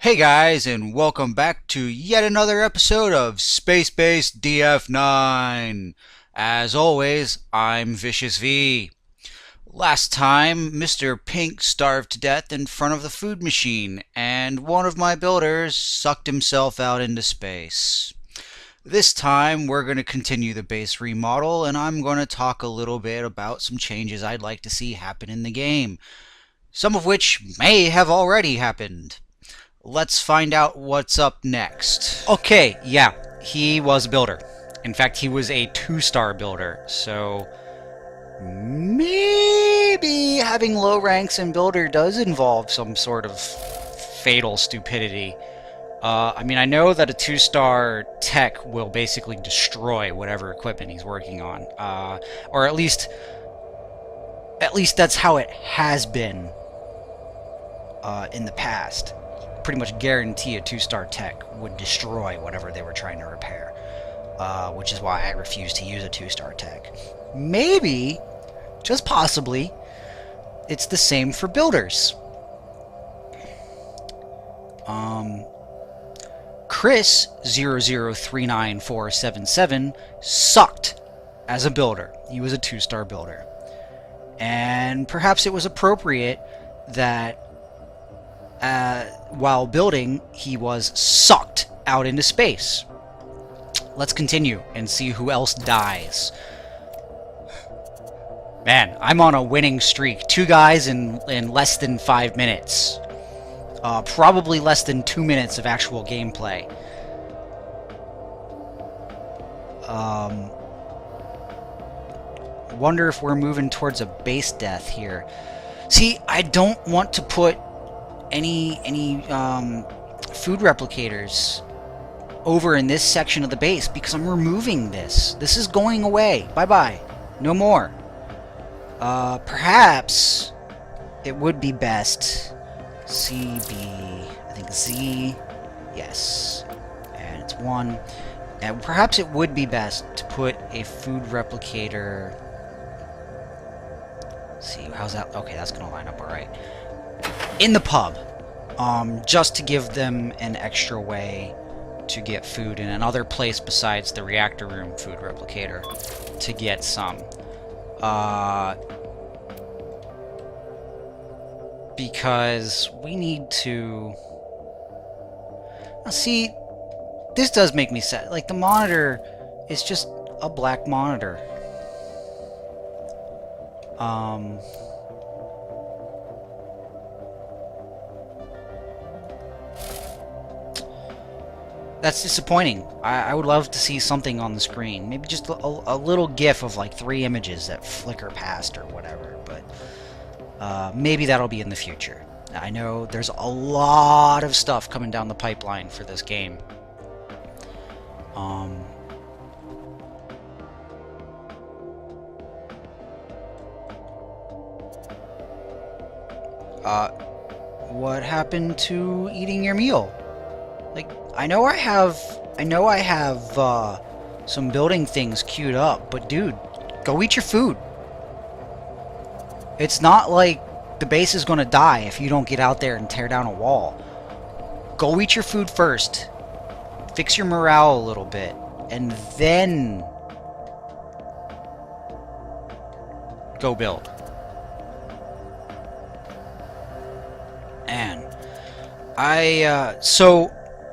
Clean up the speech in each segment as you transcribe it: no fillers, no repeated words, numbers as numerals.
Hey guys, and welcome back to yet another episode of Spacebase DF-9. As always, I'm ViciousV. Last time, Mr. Pink starved to death in front of the food machine, and one of my builders sucked himself out into space. This time, we're going to continue the base remodel, and I'm going to talk a little bit about some changes I'd like to see happen in the game, some of which may have already happened. Let's find out what's up next. Okay, yeah, he was a builder. In fact, he was a 2-star builder, so maybe having low ranks in builder does involve some sort of fatal stupidity. I know that a 2-star tech will basically destroy whatever equipment he's working on, or at least that's how it has been in the past. Pretty much guarantee a 2-star tech would destroy whatever they were trying to repair, which is why I refuse to use a 2-star tech. Maybe, just possibly, it's the same for builders. Chris 0039477 sucked as a builder. He was a 2-star builder. And perhaps it was appropriate that while building, he was sucked out into space. Let's continue and see who else dies. Man, I'm on a winning streak. 2 guys in less than 5 minutes. Probably less than 2 minutes of actual gameplay. Wonder if we're moving towards a base death here. See, I don't want to put any food replicators over in this section of the base because I'm removing this. This is going away. Bye-bye. No more. Perhaps it would be best CB, I think Z, yes, and it's 1. And perhaps it would be best to put a food replicator. Let's see, how's that? Okay, that's gonna line up all right. In the pub, just to give them an extra way to get food in another place besides the reactor room food replicator to get some. Because we need to... See, this does make me sad. Like, the monitor is just a black monitor. That's disappointing. I would love to see something on the screen. Maybe just a little gif of like 3 images that flicker past or whatever, but maybe that'll be in the future. I know there's a lot of stuff coming down the pipeline for this game. What happened to eating your meal? Like, I know I have some building things queued up, but dude, go eat your food. It's not like the base is gonna die if you don't get out there and tear down a wall. Go eat your food first. Fix your morale a little bit, and then go build. And so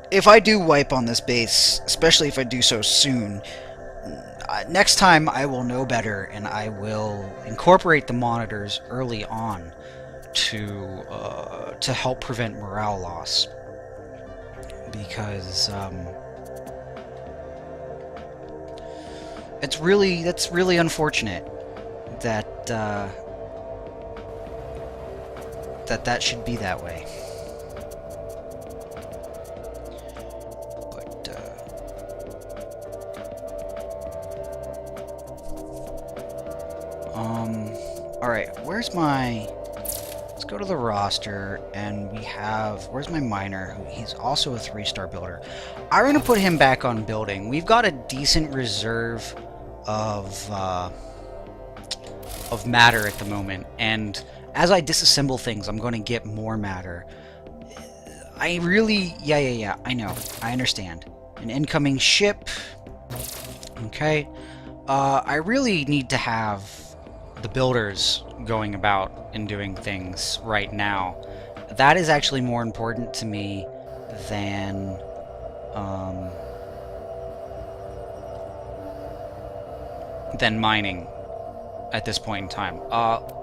if I do wipe on this base, especially if I do so soon, next time I will know better, and I will incorporate the monitors early on to help prevent morale loss. Because that's really unfortunate that that should be that way. Alright, where's my... Let's go to the roster, and we have... Where's my miner? He's also a 3-star builder. I'm going to put him back on building. We've got a decent reserve of matter at the moment, and as I disassemble things, I'm going to get more matter. I really... Yeah, I know. I understand. An incoming ship. Okay. I really need to have the builders going about and doing things right now. That is actually more important to me than... than mining at this point in time.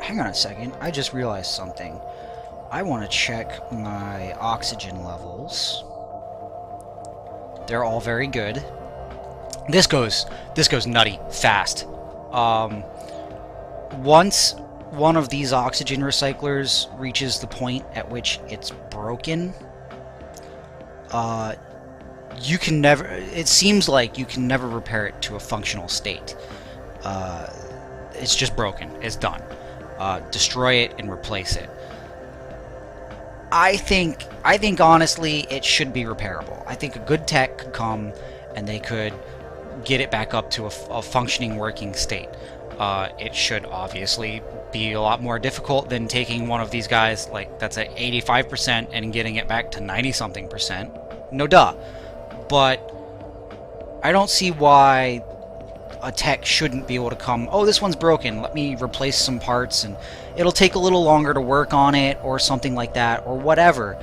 Hang on a second. I just realized something. I want to check my oxygen levels. They're all very good. This goes nutty fast. Once one of these oxygen recyclers reaches the point at which it's broken, you can never... It seems like you can never repair it to a functional state. It's just broken. It's done. Destroy it and replace it. I think honestly it should be repairable. I think a good tech could come and they could get it back up to a functioning, working state. It should obviously be a lot more difficult than taking one of these guys like that's at 85% and getting it back to 90-something percent. No duh. But I don't see why a tech shouldn't be able to come, oh, this one's broken, let me replace some parts, and it'll take a little longer to work on it, or something like that, or whatever,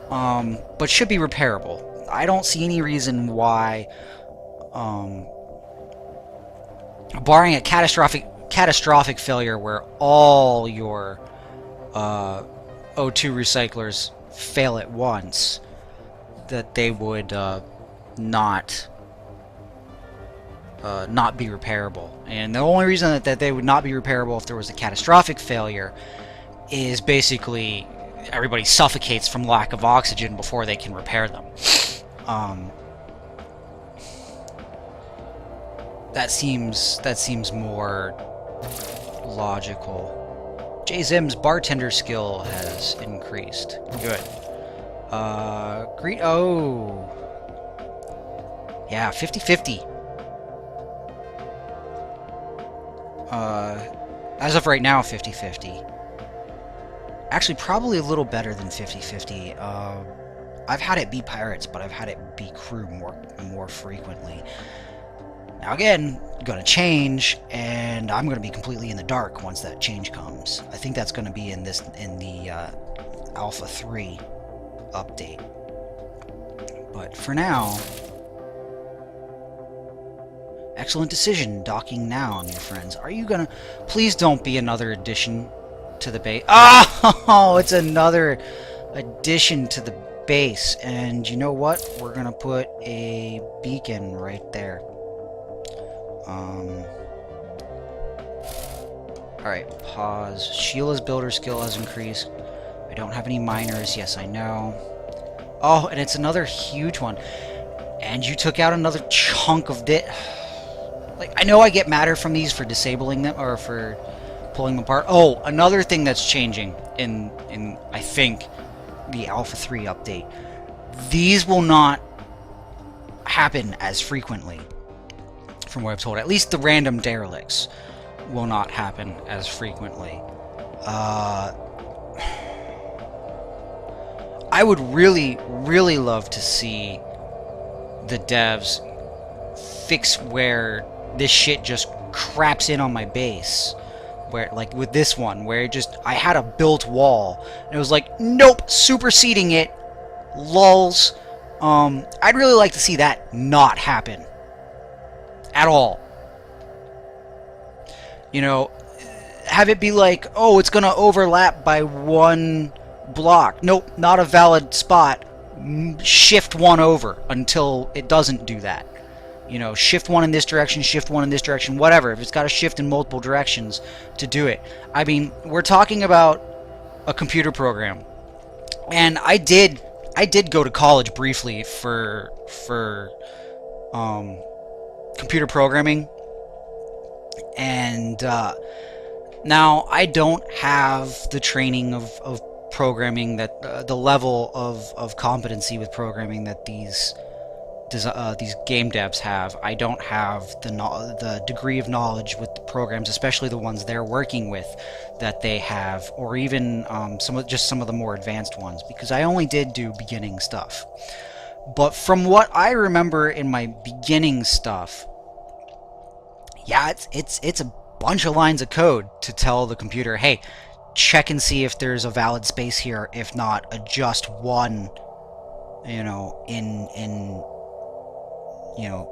but should be repairable. I don't see any reason why, barring a catastrophic failure where all your O2 recyclers fail at once, that they would not be repairable. And the only reason that they would not be repairable if there was a catastrophic failure is basically everybody suffocates from lack of oxygen before they can repair them. That seems more logical. J-Zim's bartender skill has increased. Good. Oh. Yeah, 50-50. As of right now, 50-50. Actually, probably a little better than 50-50. I've had it be pirates, but I've had it be crew more frequently. Now again, gonna change, and I'm gonna be completely in the dark once that change comes. I think that's gonna be in the Alpha 3 update. But for now, excellent decision, docking now, new friends. Are you gonna... Please don't be another addition to the base. Oh, it's another addition to the base. And you know what? We're gonna put a beacon right there. Alright, pause. Sheila's builder skill has increased. We don't have any miners. Yes, I know. Oh, and it's another huge one. And you took out another chunk of it. Like, I know I get matter from these for disabling them, or for pulling them apart. Oh, another thing that's changing in I think, the Alpha 3 update. These will not happen as frequently, from what I've told. At least the random derelicts will not happen as frequently. I would really, really love to see the devs fix where this shit just craps in on my base. Where, like with this one, where it just, I had a built wall, and it was like, nope, superseding it, lulz. I'd really like to see that not happen. At all. You know, have it be like, oh, it's gonna overlap by one block. Nope, not a valid spot. Shift one over until it doesn't do that. You know, shift one in this direction, shift one in this direction, whatever. If it's got to shift in multiple directions to do it. I mean, we're talking about a computer program. And I did go to college briefly for computer programming. And now I don't have the training of programming that the level of competency with programming that these game devs have. I don't have the degree of knowledge with the programs, especially the ones they're working with, that they have, or even some of the more advanced ones, because I only did do beginning stuff. But from what I remember in my beginning stuff, yeah, it's a bunch of lines of code to tell the computer, hey, check and see if there's a valid space here. If not, adjust one, in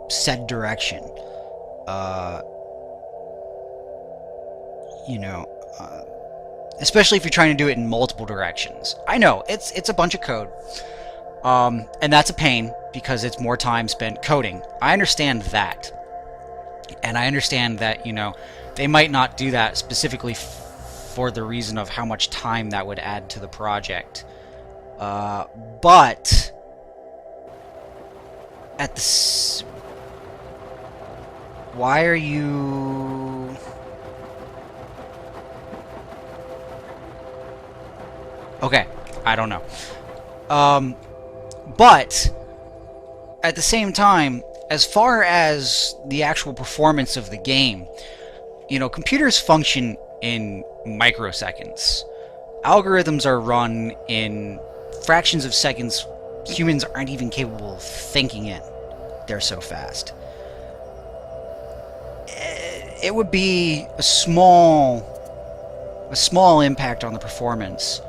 said direction. Especially if you're trying to do it in multiple directions. I know it's a bunch of code, and that's a pain because it's more time spent coding. I understand that, and I understand that they might not do that specifically for the reason of how much time that would add to the project. But at the why are you? Okay, I don't know. But at the same time, as far as the actual performance of the game, computers function in microseconds. Algorithms are run in fractions of seconds. Humans aren't even capable of thinking in. They're so fast. It would be a small impact on the performance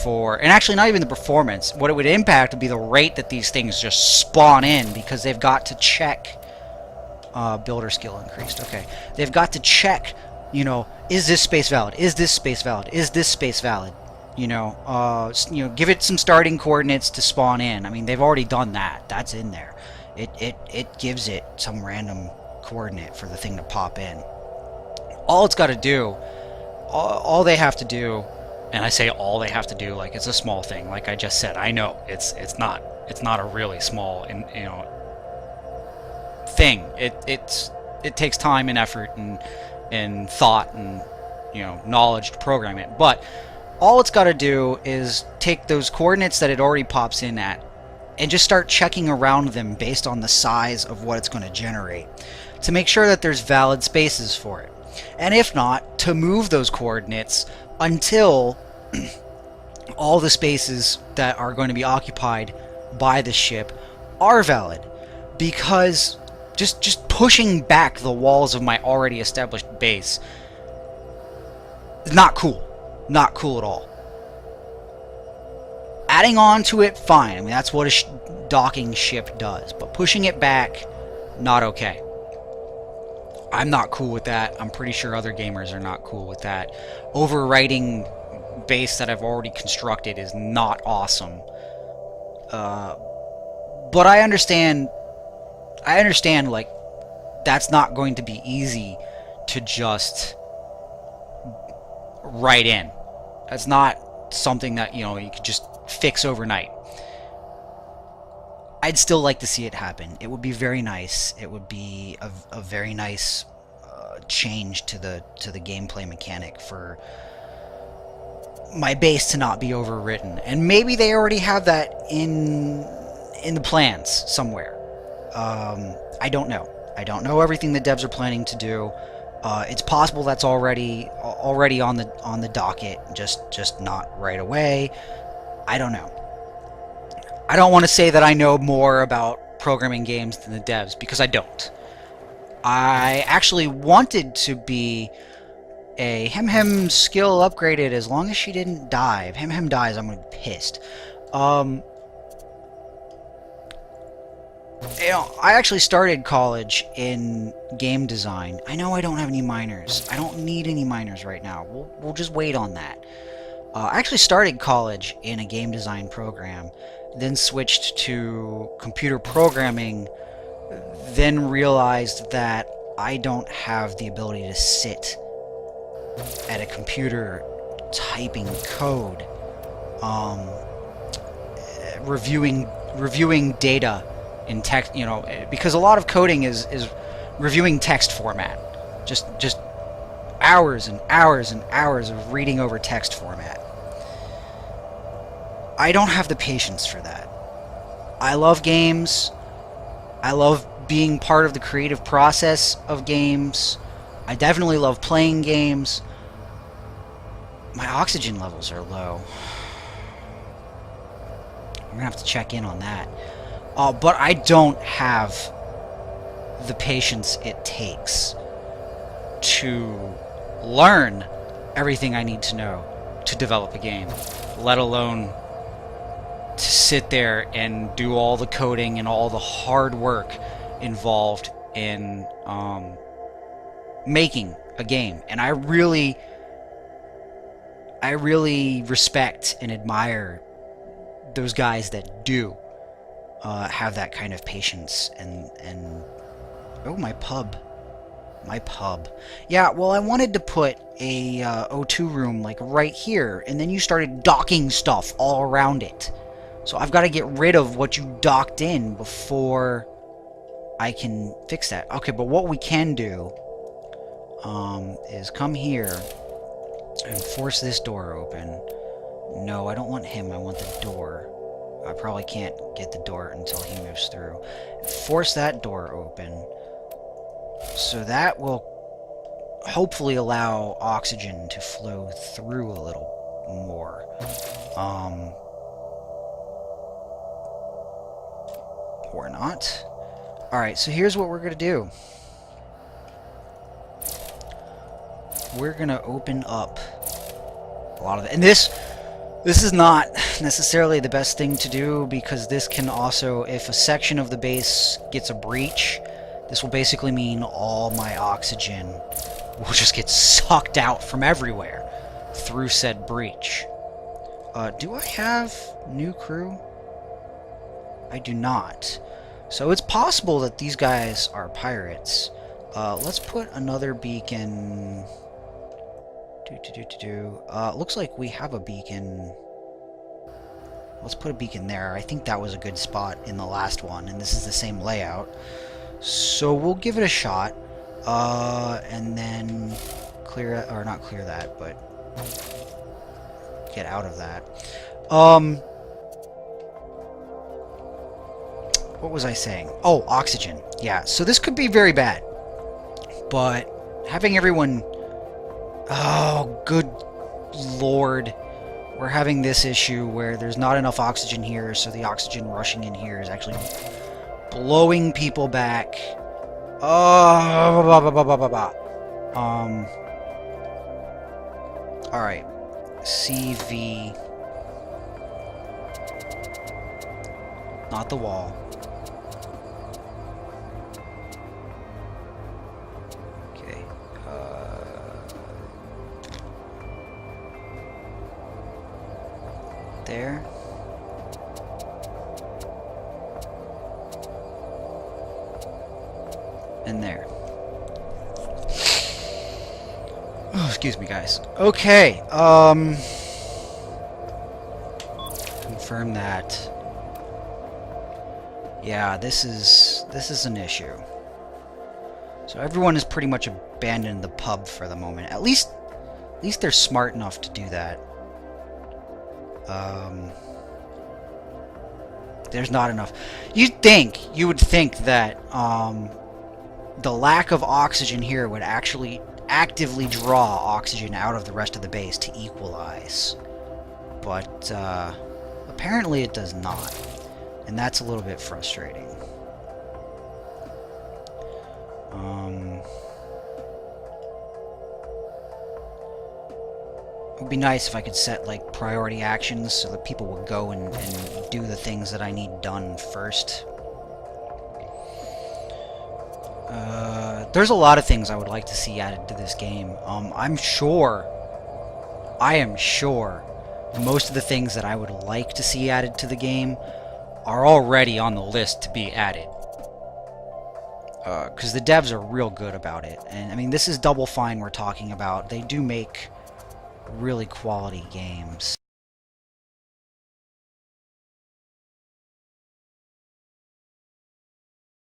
and actually not even the performance. What it would impact would be the rate that these things just spawn in, because they've got to check. Builder skill increased. Okay, they've got to check. Is this space valid? Is this space valid? Is this space valid? Give it some starting coordinates to spawn in. I mean, they've already done that. That's in there. It gives it some random coordinate for the thing to pop in. All it's got to do, all they have to do, and I say all they have to do like it's a small thing. Like I just said, I know it's not a really small thing. It takes time and effort and thought and knowledge to program it. But all it's got to do is take those coordinates that it already pops in at and just start checking around them based on the size of what it's going to generate to make sure that there's valid spaces for it. And if not, to move those coordinates until all the spaces that are going to be occupied by the ship are valid. Because just pushing back the walls of my already established base is not cool. Not cool at all. Adding on to it, fine. I mean, that's what a docking ship does. But pushing it back, not okay. I'm not cool with that. I'm pretty sure other gamers are not cool with that. Overwriting base that I've already constructed is not awesome. But I understand, like, that's not going to be easy to just write in. That's not something that, you could just fix overnight. I'd still like to see it happen. It would be very nice. It would be a very nice change to the gameplay mechanic for my base to not be overwritten. And maybe they already have that in the plans somewhere. I don't know. I don't know everything the devs are planning to do. It's possible that's already on the docket, just not right away. I don't know. I don't want to say that I know more about programming games than the devs, because I don't. I actually wanted to be a Hem skill upgraded as long as she didn't die. If Hem dies, I'm going to be pissed. I actually started college in game design. I know I don't have any minors. I don't need any minors right now. We'll just wait on that. I actually started college in a game design program, then switched to computer programming, then realized that I don't have the ability to sit at a computer typing code, reviewing data in text, because a lot of coding is reviewing text format. Just hours and hours and hours of reading over text format. I don't have the patience for that. I love games. I love being part of the creative process of games. I definitely love playing games. My oxygen levels are low. I'm gonna have to check in on that. But I don't have the patience it takes to learn everything I need to know to develop a game, let alone to sit there and do all the coding and all the hard work involved in making a game. And I really respect and admire those guys that do have that kind of patience. And oh, my pub. Yeah, well, I wanted to put a O2 room like right here, and then you started docking stuff all around it. So I've got to get rid of what you docked in before I can fix that. Okay, but what we can do is come here and force this door open. No, I don't want him. I want the door. I probably can't get the door until he moves through. Force that door open. So that will hopefully allow oxygen to flow through a little more. Or not. Alright, so here's what we're going to do. We're going to open up a lot of it. And this is not necessarily the best thing to do, because this can also, if a section of the base gets a breach, this will basically mean all my oxygen will just get sucked out from everywhere through said breach. Do I have new crew? I do not. So it's possible that these guys are pirates. Let's put another beacon. Looks like we have a beacon. Let's put a beacon there. I think that was a good spot in the last one, and this is the same layout. So we'll give it a shot, and then clear it, or not clear that, but get out of that. What was I saying? Oh, oxygen. Yeah, so this could be very bad, but having everyone... Oh, good lord. We're having this issue where there's not enough oxygen here, so the oxygen rushing in here is actually blowing people back. Alright. CV. Not the wall. Okay. There. And there. Oh, excuse me, guys. Okay, confirm that. Yeah, this is an issue. So everyone has pretty much abandoned the pub for the moment. At least they're smart enough to do that. There's not enough. You would think that the lack of oxygen here would actually actively draw oxygen out of the rest of the base to equalize. But apparently it does not. And that's a little bit frustrating. It would be nice if I could set like priority actions so that people would go and do the things that I need done first. There's a lot of things I would like to see added to this game. I am sure most of the things that I would like to see added to the game are already on the list to be added. Because the devs are real good about it. And I mean, this is Double Fine we're talking about. They do make really quality games.